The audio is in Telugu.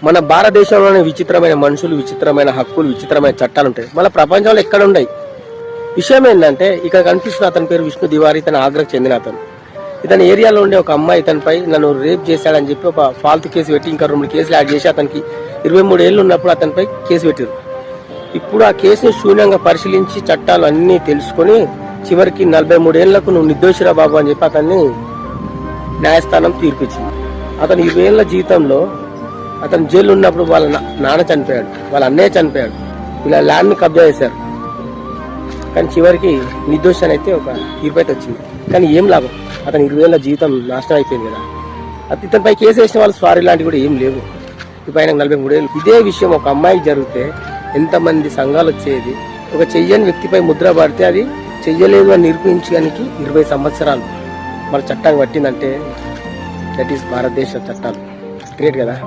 మన భారతదేశంలోనే విచిత్రమైన మనుషులు, విచిత్రమైన హక్కులు, విచిత్రమైన చట్టాలు ఉంటాయి. మళ్ళీ ప్రపంచంలో ఎక్కడ ఉన్నాయి. విషయం ఏంటంటే ఇక్కడ కనిపిస్తున్న అతని పేరు విష్ణు తివారీ. ఇతను ఆగ్రాకు చెందిన అతను. ఇతని ఏరియాలో ఉండే ఒక అమ్మాయి ఇతనిపై నన్ను రేప్ చేశాడని చెప్పి ఒక ఫాల్తు కేసు పెట్టి ఇంకా 2 కేసులు యాడ్ చేసి అతనికి 23 ఏళ్ళు ఉన్నప్పుడు అతనిపై కేసు పెట్టారు. ఇప్పుడు ఆ కేసును శూన్యంగా పరిశీలించి చట్టాలు అన్నీ తెలుసుకొని చివరికి 43 ఏళ్లకు నువ్వు నిర్దోషిరా బాబు అని చెప్పి అతన్ని న్యాయస్థానం తీర్పిచ్చింది. అతను 20 ఏళ్ల జీవితంలో అతను జైలు ఉన్నప్పుడు వాళ్ళ నాన్న చనిపోయాడు, వాళ్ళ అన్నయ్య చనిపోయాడు, ఇలా ల్యాండ్ ని కబ్జా చేశారు. కానీ చివరికి నిర్దోషాన్ని అయితే ఒక తీర్పు అయితే వచ్చింది. కానీ ఏం లాభం, అతను 20 ఏళ్ల జీవితం నాశనం అయిపోయింది కదా. ఇతనిపై కేసు వేసిన వాళ్ళు సారీ లాంటివి కూడా ఏం లేవు. ఇప్పుడు ఆయన 43 ఏళ్ళు. ఇదే విషయం ఒక అమ్మాయికి జరిగితే ఎంతమంది సంఘాలు వచ్చేది. ఒక చెయ్యని వ్యక్తిపై ముద్ర పడితే అది చెయ్యలేదు అని నిరూపించడానికి 20 సంవత్సరాలు మన చట్టాన్ని పట్టిందంటే దట్ ఈస్ భారతదేశ చట్టాలు. గ్రేట్ కదా.